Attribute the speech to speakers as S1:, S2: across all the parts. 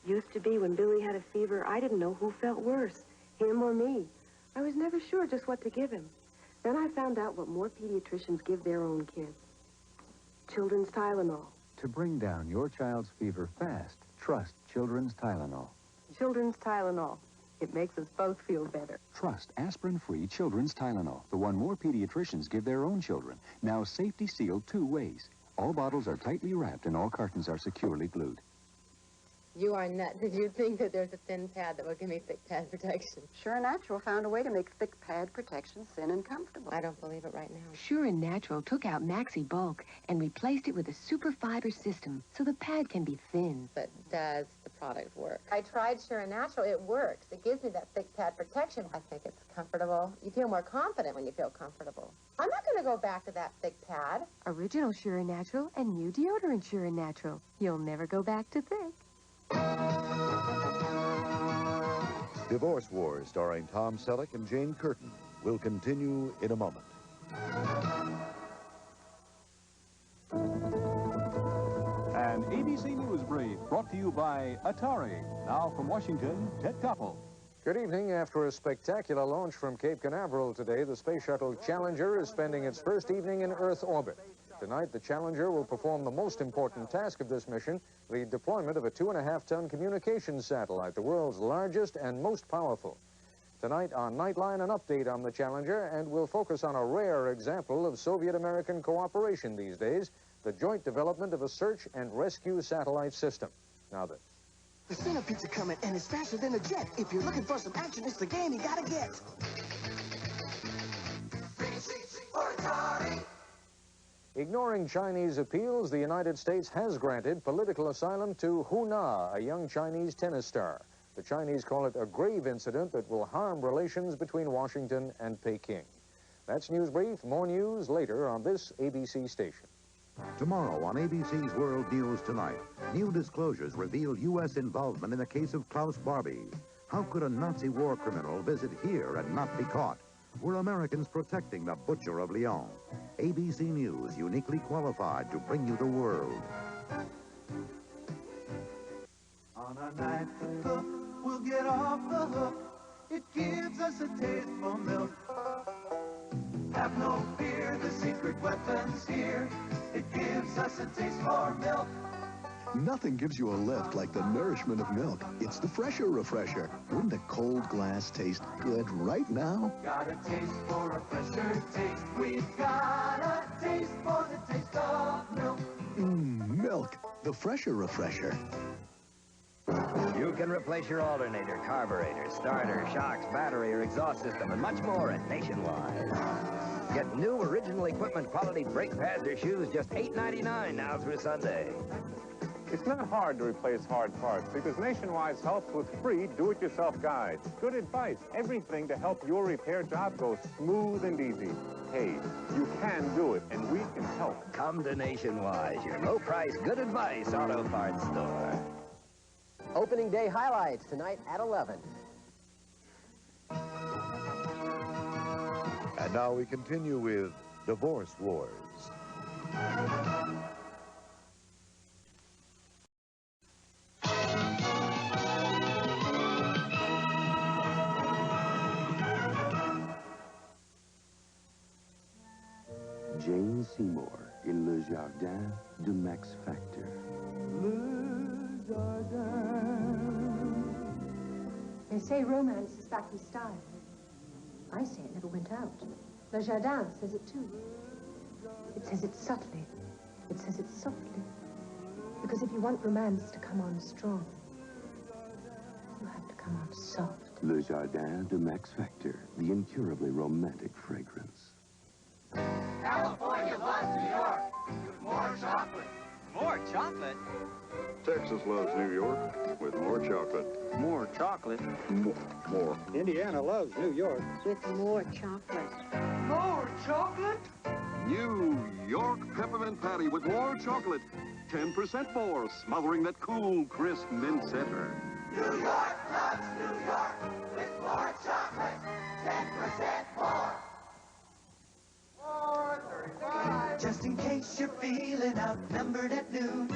S1: Used to be when Billy had a fever, I didn't know who felt worse, him or me. I was never sure just what to give him. Then I found out what more pediatricians give their own kids. Children's Tylenol.
S2: To bring down your child's fever fast, trust Children's Tylenol.
S1: Children's Tylenol. It makes us both feel better.
S3: Trust aspirin-free Children's Tylenol, the one more pediatricians give their own children. Now safety sealed 2 ways. All bottles are tightly wrapped and all cartons are securely glued.
S4: You are nuts if you think that there's a thin pad that will give me thick pad protection.
S5: Sure Natural found a way to make thick pad protection thin and comfortable.
S4: I don't believe it right now.
S6: Sure Natural took out Maxi Bulk and replaced it with a super fiber system so the pad can be thin.
S4: But does the product work? I tried Sure Natural. It works. It gives me that thick pad protection. I think it's comfortable. You feel more confident when you feel comfortable. I'm not going to go back to that thick pad.
S6: Original Sure Natural and new deodorant Sure Natural. You'll never go back to thick.
S7: Divorce Wars, starring Tom Selleck and Jane Curtin, will continue in a moment.
S8: An ABC News Brief brought to you by Atari. Now from Washington, Ted Koppel.
S9: Good evening. After a spectacular launch from Cape Canaveral today, the Space Shuttle Challenger is spending its first evening in Earth orbit. Tonight, the Challenger will perform the most important task of this mission, the deployment of a 2.5-ton communications satellite, the world's largest and most powerful. Tonight on Nightline, an update on the Challenger, and we'll focus on a rare example of Soviet-American cooperation these days, the joint development of a search and rescue satellite system. Now then.
S10: The Centipedes are coming, and it's faster than a jet. If you're looking for some action, it's the game you gotta get.
S11: 360 for Atari.
S9: Ignoring Chinese appeals, the United States has granted political asylum to Hu Na, a young Chinese tennis star. The Chinese call it a grave incident that will harm relations between Washington and Peking. That's News Brief. More news later on this ABC station.
S7: Tomorrow on ABC's World News Tonight, new disclosures reveal U.S. involvement in the case of Klaus Barbie. How could a Nazi war criminal visit here and not be caught? Were Americans protecting the butcher of Lyon? ABC News, uniquely qualified to bring you the world.
S11: On our night to cook, we'll get off the hook. It gives us a taste for milk. Have no fear, the secret weapon's here. It gives us a taste for milk.
S12: Nothing gives you a lift like the nourishment of milk. It's the fresher refresher. Wouldn't a cold glass taste good right now?
S11: Got a taste for a fresher taste. We've got a taste for the taste of milk.
S12: Milk, the fresher refresher.
S13: You can replace your alternator, carburetor, starter, shocks, battery, or exhaust system, and much more at Nationwise. Get new original equipment quality brake pads or shoes just $8.99 now through Sunday.
S14: It's not hard to replace hard parts because Nationwise helps with free do-it-yourself guides. Good advice, everything to help your repair job go smooth and easy. Hey, you can do it, and we can help.
S13: Come to Nationwise, your low-price, good advice auto parts store.
S15: Opening day highlights tonight at 11.
S7: And now we continue with Divorce Wars.
S16: Jane Seymour in Le Jardin de Max Factor.
S17: Le Jardin. They say romance is back in style. I say it never went out. Le Jardin says it too. It says it subtly. It says it softly. Because if you want romance to come on strong, you have to come on soft.
S16: Le Jardin de Max Factor, the incurably romantic fragrance.
S11: California loves New York with more chocolate.
S18: More chocolate?
S19: Texas loves New York with more chocolate.
S18: More chocolate?
S19: More.
S20: Indiana loves New York
S5: with more chocolate.
S11: More chocolate?
S19: New York Peppermint Pattie with more chocolate. 10% more, smothering that cool, crisp mint center.
S11: New York loves New York with more chocolate. 10% more.
S10: Just in case you're feeling outnumbered at noon.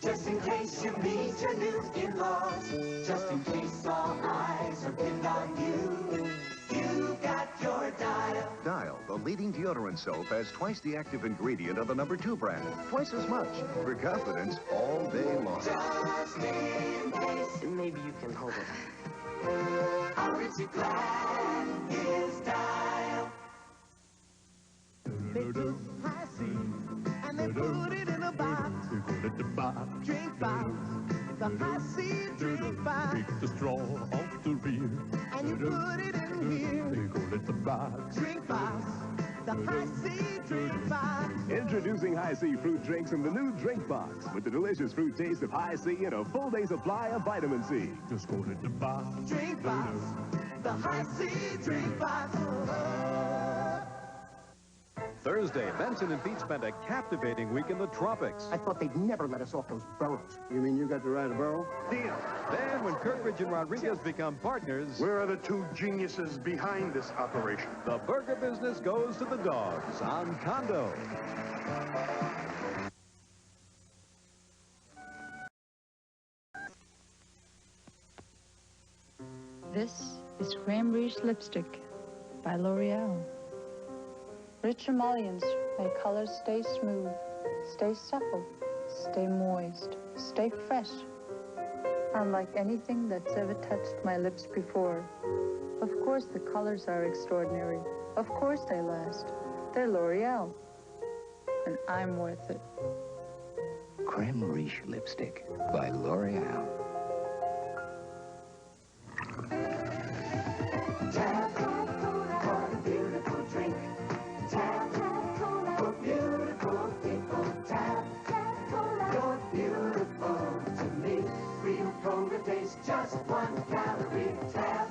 S10: Just in case you meet your
S11: your new in-laws. Just in case all eyes are pinned on you, you've got your Dial.
S21: Dial, the leading deodorant soap, has twice the active ingredient of the #2 brand. Twice as much. For confidence all day long.
S11: Just in case.
S15: Maybe you can hold it.
S11: How rich and glad is Dial.
S22: They took high C and they put it in a box. Drink box. The high C drink box.
S23: Take the straw off the rear.
S22: And you put it in here.
S23: They call it the box.
S22: Drink box. The high C drink box.
S24: Introducing High C fruit drinks in the new drink box with the delicious fruit taste of High C and a full day supply of vitamin C.
S23: Just call it the box.
S22: Drink box. The high C drink box.
S8: Thursday, Benson and Pete spent a captivating week in the tropics.
S10: I thought they'd never let us off those burros.
S20: You mean you got to ride a burro?
S8: Deal. Then, when Kirkridge and Rodriguez become partners...
S25: Where are the two geniuses behind this operation?
S8: The burger business goes to the dogs on Condo.
S26: This is Creme Rouge Lipstick by L'Oreal. Rich emollients make colors stay smooth, stay supple, stay moist, stay fresh. Unlike anything that's ever touched my lips before. Of course the colors are extraordinary. Of course they last. They're L'Oreal. And I'm worth it.
S13: Creme Rouge Lipstick by L'Oreal.
S11: Tap Cola, what a beautiful drink. Tap Cola, for beautiful people. Tap Cola, you're beautiful to me. Real cola tastes just 1 calorie. Tap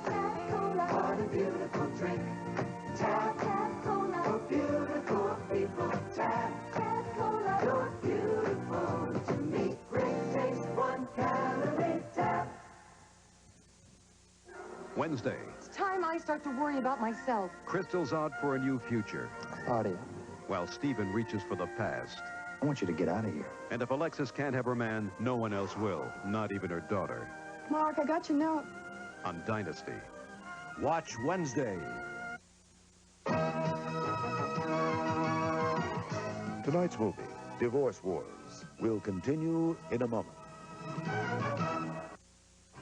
S11: Cola, what a beautiful drink. Tap Cola, for beautiful people. Tap Cola, you're beautiful to me. Great taste, 1 calorie. Tap.
S8: Wednesday,
S1: It's time I start to worry about myself.
S2: Crystal's out for a new future.
S20: Party.
S8: while Stephen reaches for the past.
S7: I want you to get out of here.
S8: And if Alexis can't have her man, no one else will, not even her daughter.
S1: Mark, I got your note.
S8: On Dynasty.
S27: Watch Wednesday.
S7: Tonight's movie, Divorce Wars, will continue in a moment.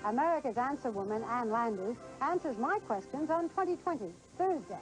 S28: America's Answer Woman, Ann Landers, answers my questions on 2020, Thursday.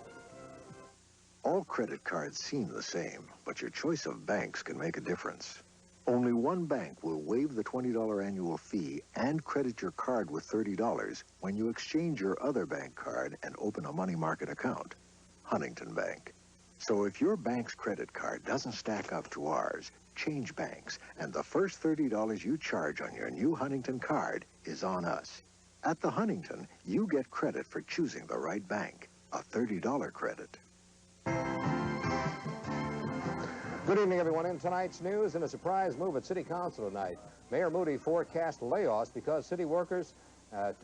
S12: All credit cards seem the same, but your choice of banks can make a difference. Only one bank will waive the $20 annual fee and credit your card with $30 when you exchange your other bank card and open a money market account, Huntington Bank. So if your bank's credit card doesn't stack up to ours, change banks, and the first $30 you charge on your new Huntington card is on us. At the Huntington, you get credit for choosing the right bank, a $30 credit.
S9: Good evening, everyone. In tonight's news, in a surprise move at City Council tonight, Mayor Moody forecast layoffs because city workers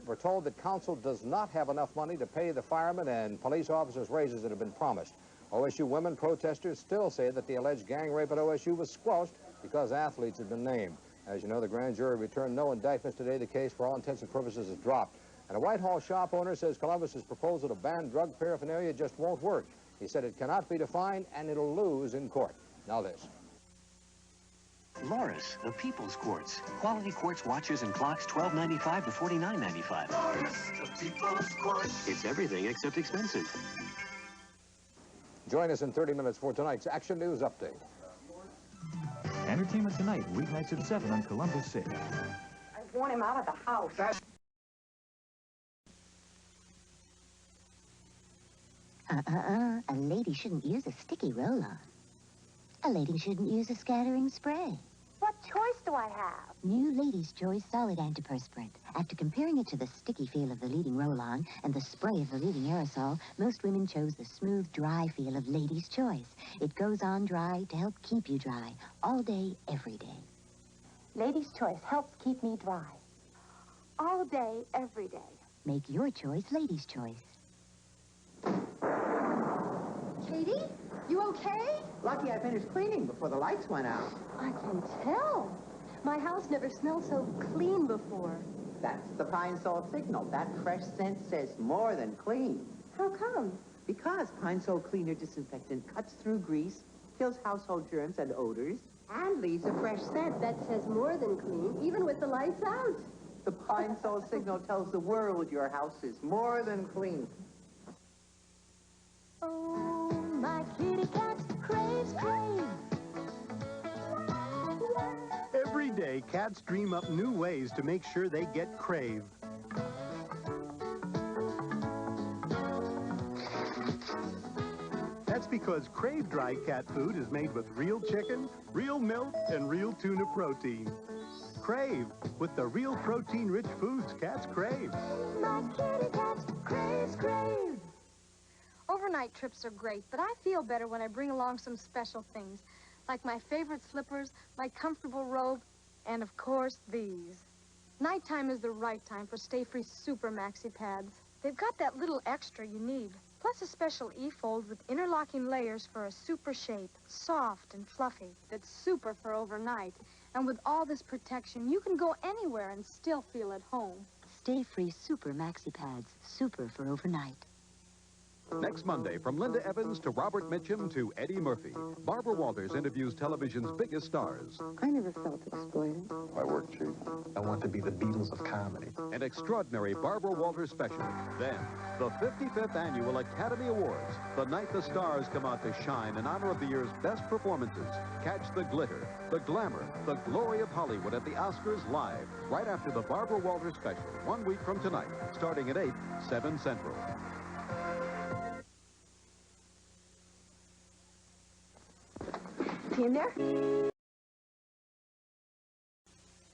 S9: were told that council does not have enough money to pay the firemen and police officers' raises that have been promised. OSU women protesters still say that the alleged gang rape at OSU was squelched because athletes had been named. As you know, the grand jury returned no indictments today. The case, for all intents and purposes, is dropped. And a Whitehall shop owner says Columbus's proposal to ban drug paraphernalia just won't work. He said it cannot be defined and it'll lose in court. Now this.
S29: Lorus, the People's Quartz. Quality quartz watches and clocks, $12.95 to $49.95.
S11: Lorus, the People's Quartz.
S29: It's everything except expensive.
S9: Join us in 30 minutes for tonight's Action News Update.
S30: Entertainment Tonight, weeknights at 7 on Columbus 6.
S28: I want him out of the house.
S31: A lady shouldn't use a sticky roll-on. A lady shouldn't use a scattering spray.
S28: What choice do I have?
S31: New Lady's Choice Solid Antiperspirant. After comparing it to the sticky feel of the leading roll-on and the spray of the leading aerosol, most women chose the smooth, dry feel of Lady's Choice. It goes on dry to help keep you dry, all day, every day.
S28: Lady's Choice helps keep me dry. All day, every day.
S31: Make your choice Lady's Choice.
S28: Katie, you okay?
S32: Lucky I finished cleaning before the lights went out.
S28: I can tell.
S1: My house never smelled so clean before.
S3: That's the Pine Sol signal. That fresh scent says more than clean.
S1: How come?
S3: Because Pine Sol Cleaner Disinfectant cuts through grease, kills household germs and odors, and leaves a fresh scent.
S1: That says more than clean, even with the lights out.
S3: The Pine Sol signal tells the world your house is more than clean.
S31: Oh, my kitty cat craves Crave.
S4: Every day, cats dream up new ways to make sure they get Crave. That's because Crave dry cat food is made with real chicken, real milk, and real tuna protein. Crave, with the real protein-rich foods cats crave.
S31: My kitty cat craves Crave.
S5: Overnight trips are great, but I feel better when I bring along some special things, like my favorite slippers, my comfortable robe, and of course, these. Nighttime is the right time for Stay Free Super Maxi Pads. They've got that little extra you need, plus a special E-fold with interlocking layers for a super shape, soft and fluffy, that's super for overnight. And with all this protection, you can go anywhere and still feel at home.
S31: Stay Free Super Maxi Pads, super for overnight.
S8: Next Monday, from Linda Evans to Robert Mitchum to Eddie Murphy, Barbara Walters interviews television's biggest stars.
S1: I never felt exploited.
S6: I work cheap. I want to be the Beatles of comedy.
S8: An extraordinary Barbara Walters special. Then, the 55th Annual Academy Awards, the night the stars come out to shine in honor of the year's best performances. Catch the glitter, the glamour, the glory of Hollywood at the Oscars live, right after the Barbara Walters special, 1 week from tonight, starting at 8, 7 Central.
S1: In there?
S14: You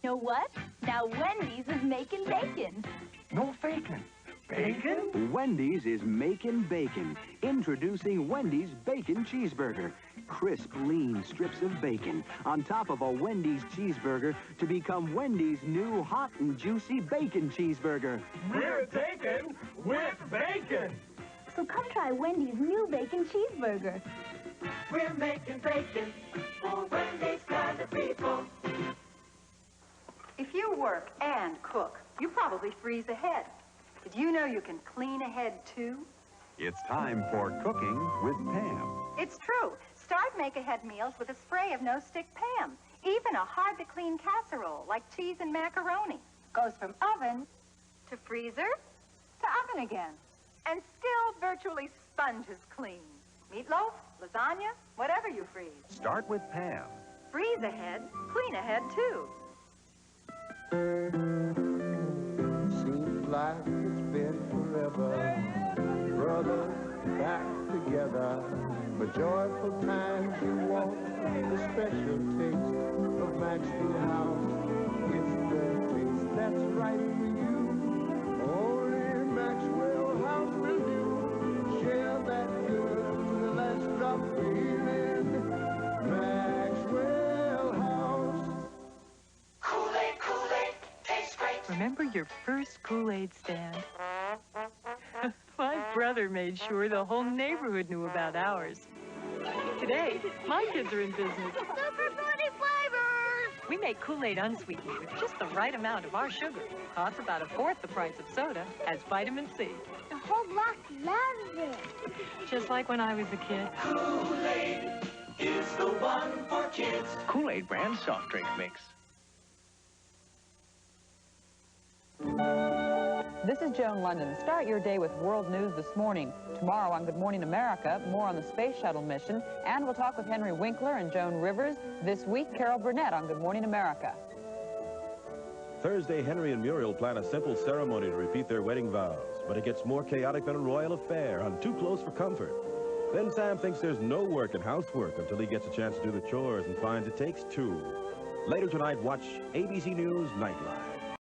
S14: know what? Now Wendy's is making bacon.
S15: No faking. Bacon?
S16: Wendy's is making bacon. Introducing Wendy's Bacon Cheeseburger. Crisp, lean strips of bacon on top of a Wendy's cheeseburger to become Wendy's new hot and juicy bacon cheeseburger.
S15: We're taken with bacon.
S14: So come try Wendy's new bacon cheeseburger.
S11: We're making bacon for Wendy's kind of people.
S17: If you work and cook, you probably freeze ahead. Did you know you can clean ahead, too?
S24: It's time for cooking with Pam.
S17: It's true. Start make-ahead meals with a spray of no-stick Pam. Even a hard-to-clean casserole like cheese and macaroni goes from oven to freezer to oven again. And still virtually sponges clean. Meatloaf, lasagna, whatever you freeze.
S24: Start with Pam.
S17: Freeze ahead, clean ahead, too.
S23: Seems like it's been forever. Brothers back together. But joyful times you want the special taste of Maxwell House. It's the taste that's right for you. Only Maxwell House will do. Share that good last drop feeling. Maxwell House.
S11: Kool-Aid, Kool-Aid, tastes great.
S18: Remember your first Kool-Aid stand? My brother made sure the whole neighborhood knew about ours. Today, my kids are in business.
S11: Super fruity flavors!
S18: We make Kool-Aid unsweetened with just the right amount of our sugar. Costs about 1/4 the price of soda, has vitamin C.
S11: The whole block loves it.
S18: Just like when I was a kid.
S11: Kool-Aid is the one for kids.
S30: Kool-Aid brand soft drink mix.
S19: This is Joan London. Start your day with world news this morning. Tomorrow on Good Morning America, more on the space shuttle mission, and we'll talk with Henry Winkler and Joan Rivers. This week, Carol Burnett on Good Morning America.
S21: Thursday, Henry and Muriel plan a simple ceremony to repeat their wedding vows, but it gets more chaotic than a royal affair on Too Close for Comfort. Then Sam thinks there's no work in housework until he gets a chance to do the chores and finds it takes two. Later tonight, watch ABC News Nightline.